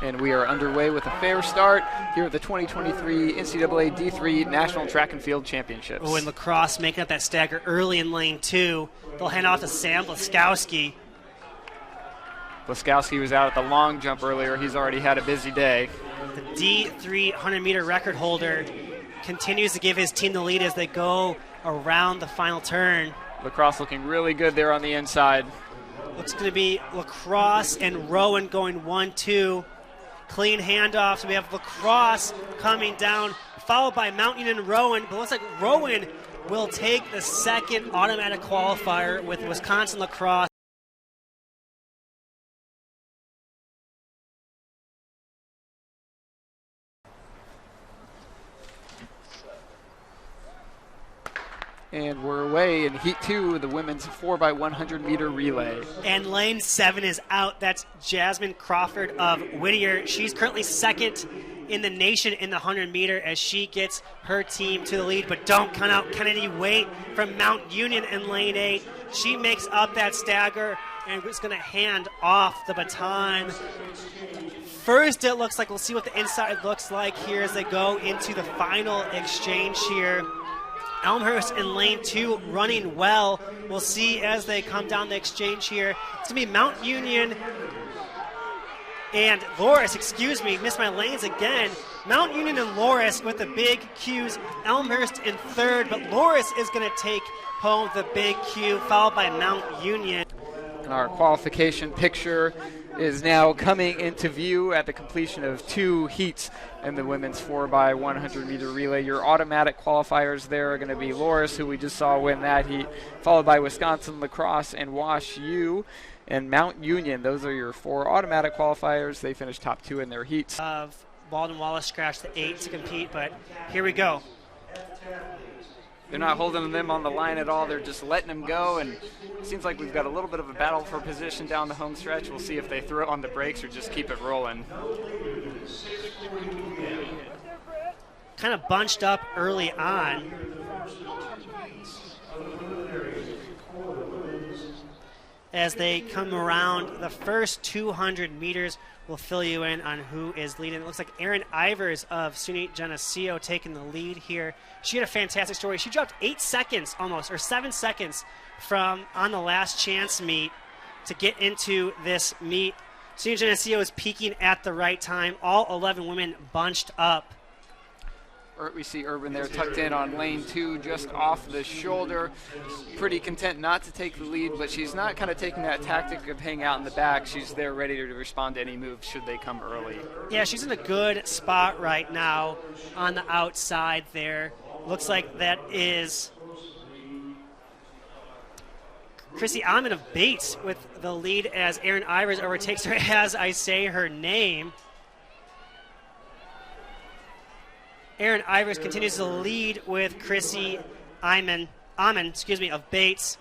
And we are underway with a fair start here at the 2023 NCAA D3 National Track and Field Championships. Oh, and lacrosse making up that stagger early in lane 2. They'll hand off to Sam Blaskowski. Blaskowski was out at the long jump earlier. He's already had a busy day. The D3 100-meter record holder continues to give his team the lead as they go around the final turn. Lacrosse looking really good there on the inside. Looks going to be lacrosse and Rowan going 1-2. Clean handoff. So we have lacrosse coming down, followed by Mount Union and Rowan. But it looks like Rowan will take the second automatic qualifier with Wisconsin lacrosse. And we're away in Heat 2, the women's 4x100-meter relay. And lane 7 is out. That's Jasmine Crawford of Whittier. She's currently second in the nation in the 100-meter as she gets her team to the lead. But don't count out Kenadee Wayt from Mount Union in lane 8. She makes up that stagger and is going to hand off the baton. First, it looks like we'll see what the inside looks like here as they go into the final exchange here. Elmhurst in lane 2 running well. We'll see as they come down the exchange here. It's going to be Mount Union and Loris, missed my lanes again. Mount Union and Loris with the big Qs. Elmhurst in third, but Loris is going to take home the big Q, followed by Mount Union. And our qualification picture is now coming into view at the completion of 2 heats in the women's 4x100-meter relay. Your automatic qualifiers there are going to be Loris, who we just saw win that heat, followed by Wisconsin lacrosse and Wash U and Mount Union. Those are your 4 automatic qualifiers. They finished top 2 in their heats. Walden Wallace scratched the 8 to compete, but here we go. They're not holding them on the line at all. They're just letting them go, and it seems like we've got a little bit of a battle for position down the home stretch. We'll see if they throw on the brakes or just keep it rolling. Kind of bunched up early on. As they come around the first 200 meters, we'll fill you in on who is leading. It looks like Erin Ivers of SUNY Geneseo taking the lead here. She had a fantastic story. She dropped 8 seconds almost, or 7 seconds from on the last chance meet to get into this meet. SUNY Geneseo is peaking at the right time. All 11 women bunched up. We see Urban there tucked in on lane 2, just off the shoulder. Pretty content not to take the lead, but she's not kind of taking that tactic of hanging out in the back. She's there ready to respond to any moves should they come early. Yeah, she's in a good spot right now on the outside there. Looks like that is Chrissy Amon of Bates with the lead as Erin Ivers overtakes her as I say her name. Erin Ivers continues to lead with Chrissy Amon, of Bates.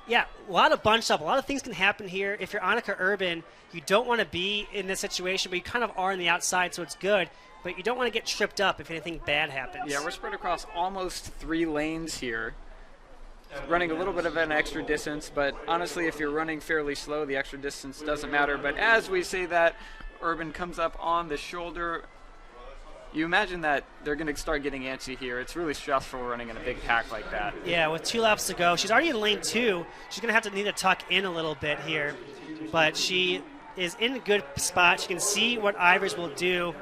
Yeah, a lot of bunched up. A lot of things can happen here. If you're Annika Urban, you don't want to be in this situation, but you kind of are on the outside, so it's good. But you don't want to get tripped up if anything bad happens. Yeah, we're spread across almost 3 lanes here. Running a little bit of an extra distance, but honestly, if you're running fairly slow, the extra distance doesn't matter. But as we say that, Urban comes up on the shoulder. You imagine that they're going to start getting antsy here. It's really stressful running in a big pack like that. Yeah, with 2 laps to go. She's already in lane 2. She's going to need to tuck in a little bit here. But she is in a good spot. She can see what Ivers will do.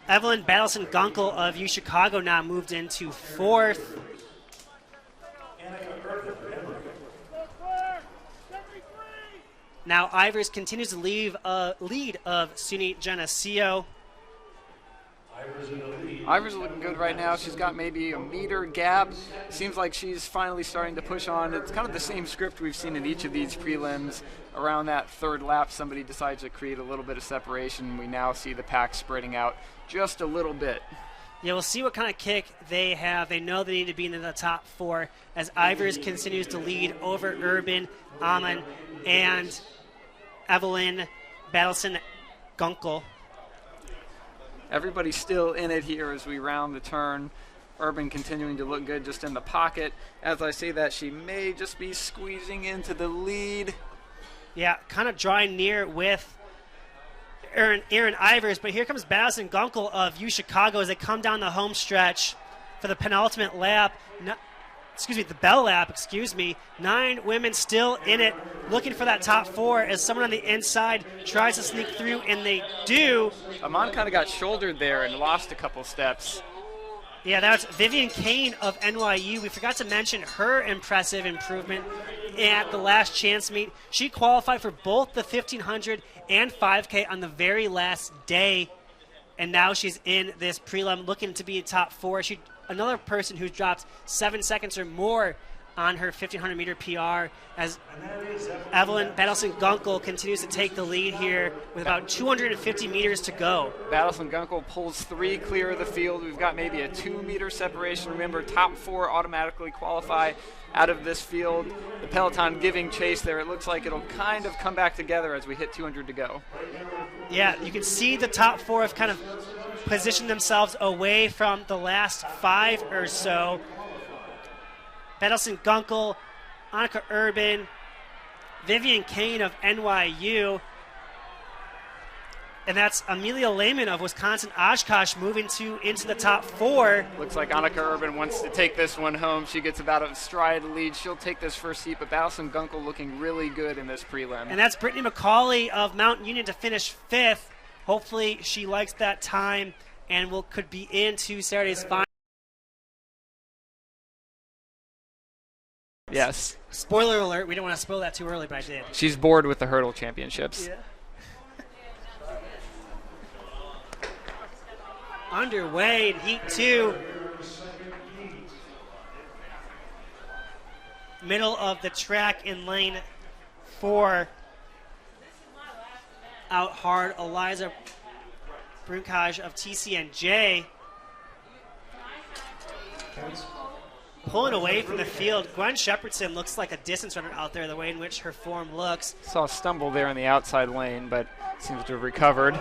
Evelyn Battleson-Gunkel of UChicago now moved into 4th. Now Ivers continues to lead of SUNY Geneseo. Ivers looking good right now. She's got maybe a meter gap. Seems like she's finally starting to push on. It's kind of the same script we've seen in each of these prelims. Around that 3rd lap, somebody decides to create a little bit of separation. We now see the pack spreading out just a little bit. Yeah, we'll see what kind of kick they have. They know they need to be in the top 4 as Ivers continues to lead over Urban, Amon, and Evelyn Battleson-Gunkel. Everybody's still in it here as we round the turn. Urban continuing to look good just in the pocket. As I say that, she may just be squeezing into the lead. Yeah, kind of drawing near with Aaron Ivers, but here comes Madison Gunkel of UChicago as they come down the home stretch for the penultimate lap. The bell lap, 9 women still in it, looking for that top 4 as someone on the inside tries to sneak through, and they do. Amon kind of got shouldered there and lost a couple steps. Yeah, that's Vivian Kane of NYU. We forgot to mention her impressive improvement at the last chance meet. She qualified for both the 1500 and 5K on the very last day, and now she's in this prelim looking to be a top 4. Another person who dropped 7 seconds or more on her 1,500 meter PR as Evelyn Madison Gunkel continues to take the lead here with about 250 meters to go. Madison Gunkel pulls 3 clear of the field. We've got maybe a 2-meter separation. Remember, top 4 automatically qualify out of this field. The peloton giving chase there. It looks like it'll kind of come back together as we hit 200 to go. Yeah, you can see the top 4 have kind of positioned themselves away from the last 5 or so. Madison Gunkel, Annika Urban, Vivian Kane of NYU, and that's Amelia Lehman of Wisconsin Oshkosh moving into the top 4. Looks like Annika Urban wants to take this one home. She gets about a stride lead. She'll take this first seat, but Madison Gunkel looking really good in this prelim. And that's Brittany McCauley of Mount Union to finish 5th. Hopefully she likes that time and could be into Saturday's final. Yes. Spoiler alert, we don't want to spoil that too early, but I did. She's bored with the hurdle championships. Yeah. Underway in Heat 2. Middle of the track in lane 4. Out hard, Eliza Brunkaj of TCNJ. Pulling away from the field. Gwen Shepherdson looks like a distance runner out there, the way in which her form looks. Saw a stumble there in the outside lane, but seems to have recovered.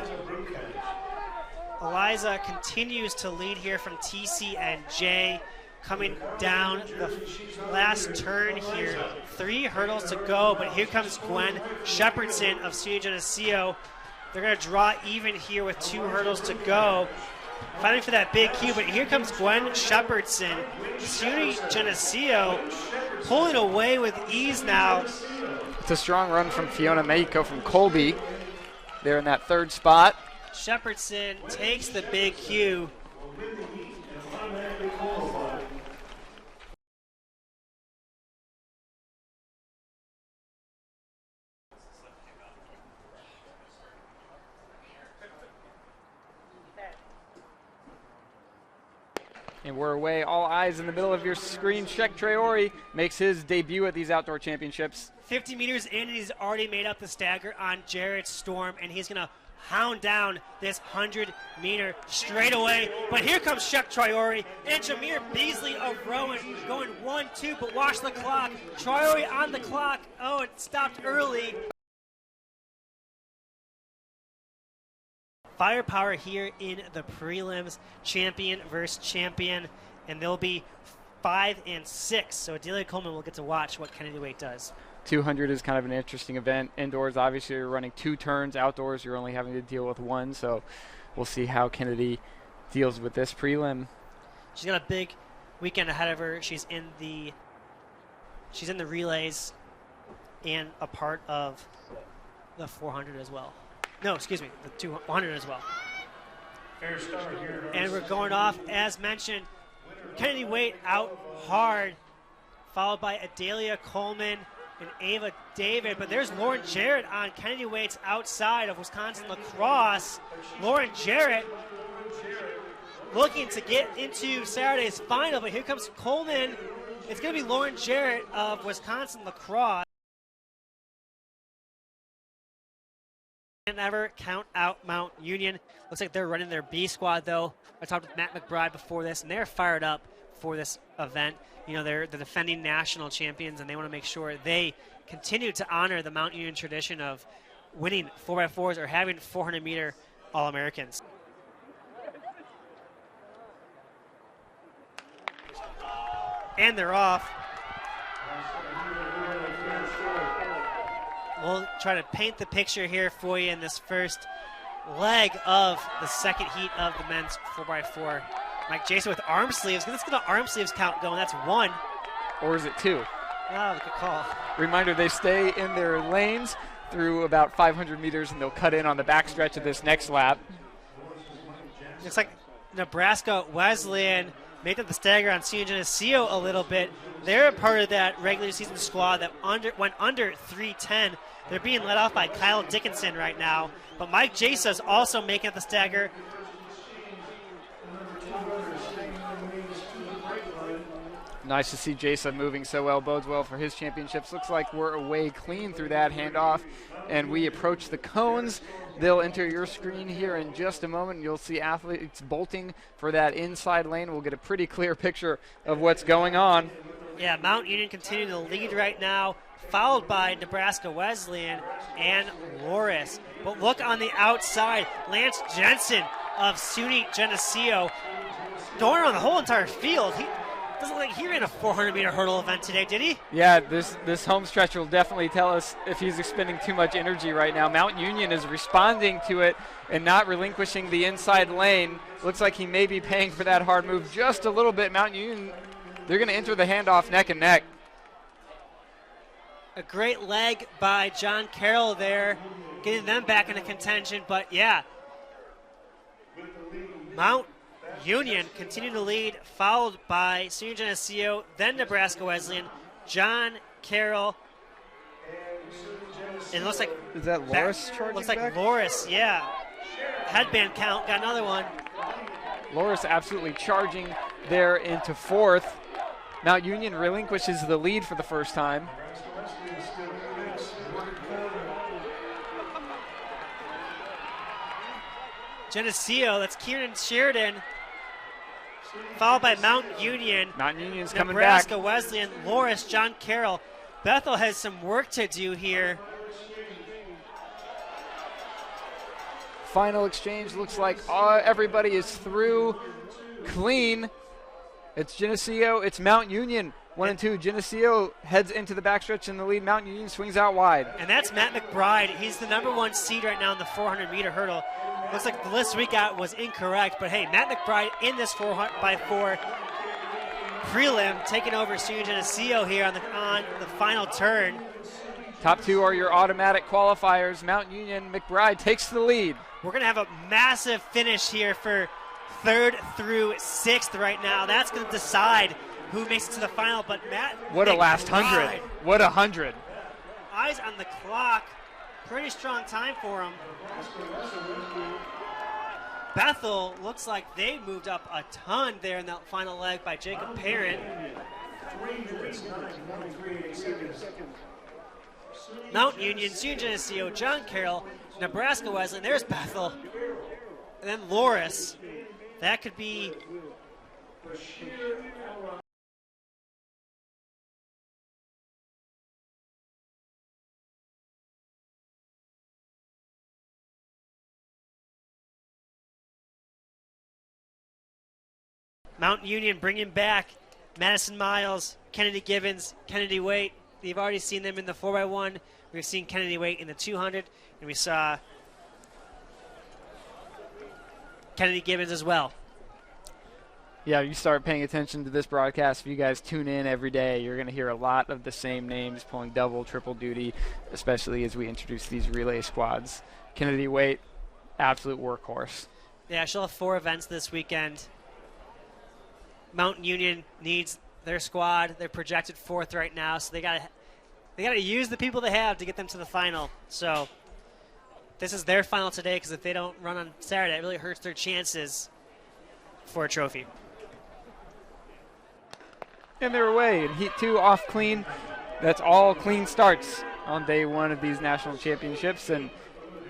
Eliza continues to lead here from TCNJ, coming down the last turn here. 3 hurdles to go, but here comes Gwen Shepherdson of SUNY Geneseo. They're going to draw even here with 2 hurdles to go. Fighting for that big cue, but here comes Gwen Shepherdson. SUNY Geneseo pulling away with ease now. It's a strong run from Fiona Meiko from Colby. They're in that 3rd spot. Shepherdson takes the big cue. And we're away. All eyes in the middle of your screen. Shek Traore makes his debut at these outdoor championships. 50 meters in, and he's already made up the stagger on Jared Storm, and he's going to hound down this 100-meter straightaway. But here comes Shek Traore and Jameer Beasley of Rowan going 1-2, but watch the clock. Traore on the clock. Oh, it stopped early. Firepower here in the prelims, champion versus champion, and they'll be 5 and 6. So Adelia Coleman will get to watch what Kenadee Wayt does. 200 is kind of an interesting event. Indoors, obviously, you're running 2 turns. Outdoors, you're only having to deal with 1. So we'll see how Kenadee deals with this prelim. She's got a big weekend ahead of her. She's in the relays and a part of the 400 as well. No, excuse me, the 200 as well. And we're going off, as mentioned, Kenadee Wayt out hard, followed by Adelia Coleman and Ava David. But there's Lauren Jarrett on Kenadee Wayt's outside of Wisconsin Lacrosse. Lauren Jarrett looking to get into Saturday's final, but here comes Coleman. It's going to be Lauren Jarrett of Wisconsin Lacrosse. Never count out Mount Union. Looks like they're running their B squad, though. I talked with Matt McBride before this, and they're fired up for this event. You know, they're the defending national champions, and they want to make sure they continue to honor the Mount Union tradition of winning 4x4s or having 400-meter All-Americans. And they're off. We'll try to paint the picture here for you in this first leg of the second heat of the men's 4x4. Mike Jason with arm sleeves. Let's get an arm sleeves count going. That's 1. Or is it 2? Oh, good call. Reminder, they stay in their lanes through about 500 meters, and they'll cut in on the backstretch of this next lap. Looks like Nebraska Wesleyan made up the stagger on Senior Geneseo a little bit. They're a part of that regular season squad that went under 3:10. They're being led off by Kyle Dickinson right now. But Mike Jasa's also making up the stagger. Nice to see Jasa moving so well. Bodes well for his championships. Looks like we're away clean through that handoff, and we approach the cones. They'll enter your screen here in just a moment. You'll see athletes bolting for that inside lane. We'll get a pretty clear picture of what's going on. Yeah, Mount Union continuing to lead right now, followed by Nebraska Wesleyan and Loris. But look on the outside, Lance Jensen of SUNY Geneseo going around the whole entire field. He doesn't look like he ran a 400-meter hurdle event today, did he? Yeah, this home stretch will definitely tell us if he's expending too much energy right now. Mount Union is responding to it and not relinquishing the inside lane. Looks like he may be paying for that hard move just a little bit. Mount Union, they're going to enter the handoff neck and neck. A great leg by John Carroll there, getting them back into contention. But, yeah, Mount Union continuing to lead, followed by Senior Geneseo, then Nebraska Wesleyan, John Carroll. And it looks like is that Loris charging looks like back? Loris, yeah. Headband count, got another one. Loris absolutely charging there into 4th. Mount Union relinquishes the lead for the first time. Geneseo, that's Kieran Sheridan, followed by Mount Union. Mount Union's coming Nebraska back. Wesleyan, Loris, John Carroll. Bethel has some work to do here. Final exchange looks like everybody is through clean. It's Geneseo, it's Mount Union. 1 and 2. Geneseo heads into the backstretch in the lead. Mount Union swings out wide. And that's Matt McBride. He's the #1 seed right now in the 400-meter hurdle. Looks like the list we got was incorrect, but hey, Matt McBride in this 4x4 prelim, taking over Senior Geneseo here on the final turn. Top 2 are your automatic qualifiers. Mount Union, McBride takes the lead. We're going to have a massive finish here for 3rd through 6th right now. That's going to decide who makes it to the final, but Matt What McBride, a last 100. What a 100. Eyes on the clock. Pretty strong time for him. Bethel looks like they moved up a ton there in that final leg by Jacob Parent. Mount Union, Senior Geneseo, John Carroll, Nebraska Wesleyan. There's Bethel. And then Loris. That could be... Mount Union bringing back Madison Miles, Kennedy Gibbins, Kenadee Wayt. We've already seen them in the 4x1. We've seen Kennedy Wayt in the 200, and we saw Kennedy Gibbins as well. Yeah, you start paying attention to this broadcast. If you guys tune in every day, you're going to hear a lot of the same names pulling double, triple duty, especially as we introduce these relay squads. Kennedy Wayt, absolute workhorse. Yeah, she'll have 4 events this weekend. Mount Union needs their squad. They're projected 4th right now, so they gotta use the people they have to get them to the final. So this is their final today, because if they don't run on Saturday, it really hurts their chances for a trophy. And they're away in Heat 2 off clean. That's all clean starts on day 1 of these national championships. And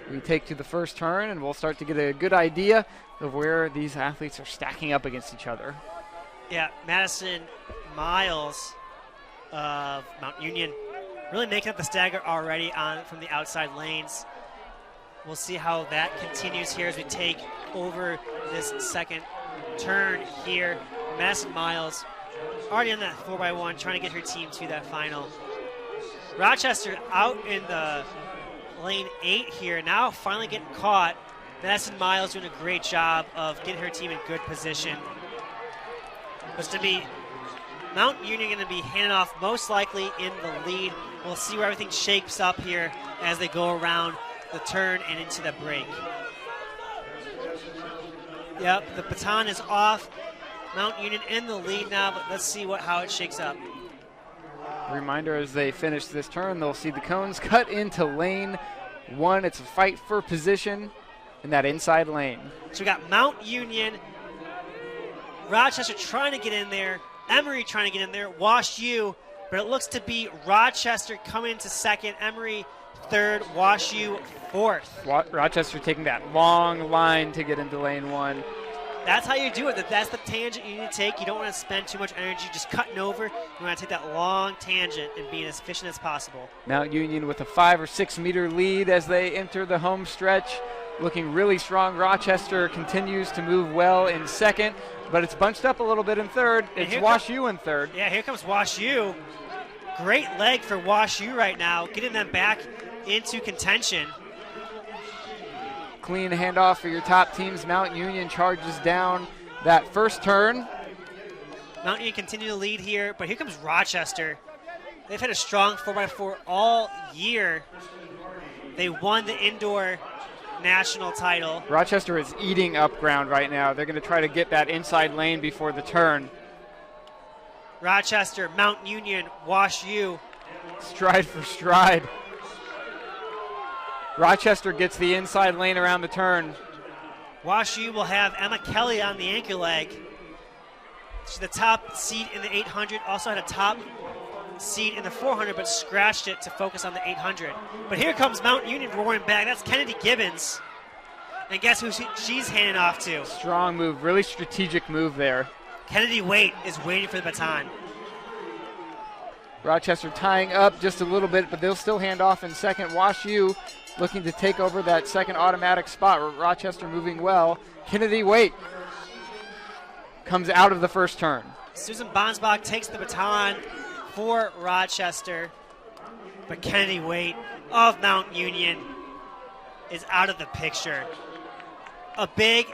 we take to the first turn, and we'll start to get a good idea of where these athletes are stacking up against each other. Yeah, Madison Miles of Mount Union really making up the stagger already from the outside lanes. We'll see how that continues here as we take over this second turn here. Madison Miles already on that 4x1, trying to get her team to that final. Rochester out in the lane 8 here, now finally getting caught Madison Miles doing a great job of getting her team in good position. It's to be Mount Union going to be handing off most likely in the lead. We'll see where everything shapes up here as they go around the turn and into the break. Yep, the baton is off. Mount Union in the lead now, but let's see how it shakes up. Reminder, as they finish this turn, they'll see the cones cut into lane 1. It's a fight for position in that inside lane. So we got Mount Union, Rochester trying to get in there, Emory trying to get in there, Wash U, but it looks to be Rochester coming into second, Emory third, Wash U fourth. Rochester taking that long line to get into lane 1. That's how you do it. That's the tangent you need to take. You don't want to spend too much energy just cutting over. You want to take that long tangent and being as efficient as possible. Mount Union with a 5 or 6 meter lead as they enter the home stretch. Looking really strong. Rochester continues to move well in second, but it's bunched up a little bit in third. It's Wash U in third. Yeah, here comes Wash U. Great leg for Wash U right now, getting them back into contention. Clean handoff for your top teams. Mount Union charges down that first turn. Mount Union continue to lead here, but here comes Rochester. They've had a strong 4x4 all year. They won the indoor national title. Rochester is eating up ground right now. They're going to try to get that inside lane before the turn. Rochester, Mount Union, Wash U. Stride for stride. Rochester gets the inside lane around the turn. Wash U will have Emma Kelly on the anchor leg. She's the top seed in the 800, also had a top seed in the 400, but scratched it to focus on the 800. But here comes Mount Union roaring back. That's Kennady Gibbins. And guess who she's handing off to? Strong move, really strategic move there. Kenadee Wayt is waiting for the baton. Rochester tying up just a little bit, but they'll still hand off in second. Wash U looking to take over that second automatic spot. Rochester moving well. Kenadee Wayt comes out of the first turn. Susan Bonsbach takes the baton for Rochester, but Kenadee Wayt of Mount Union is out of the picture. A big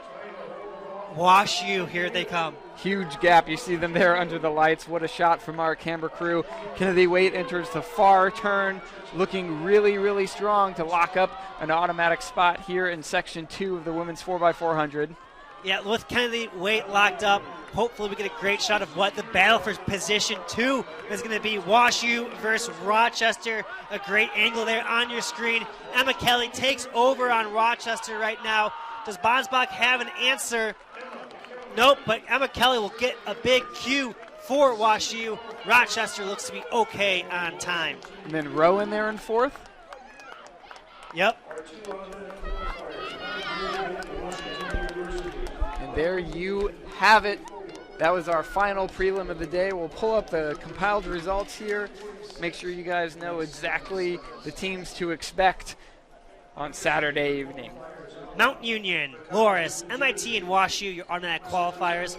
Wash U, here they come. Huge gap. You see them there under the lights. What a shot from our camera crew. Kenadee Wayt enters the far turn, looking really, really strong to lock up an automatic spot here in Section 2 of the women's 4x400. Yeah, with Kenadee Wayt locked up, hopefully we get a great shot of what the battle for position 2 is going to be. Wash U versus Rochester. A great angle there on your screen. Emma Kelly takes over on Rochester right now. Does Bonsbach have an answer? Nope, but Emma Kelly will get a big Q for Wash U. Rochester looks to be okay on time. And then Rowe in there in fourth. Yep. And there you have it. That was our final prelim of the day. We'll pull up the compiled results here. Make sure you guys know exactly the teams to expect on Saturday evening. Mount Union, Loras, MIT, and Wash U, your automatic qualifiers.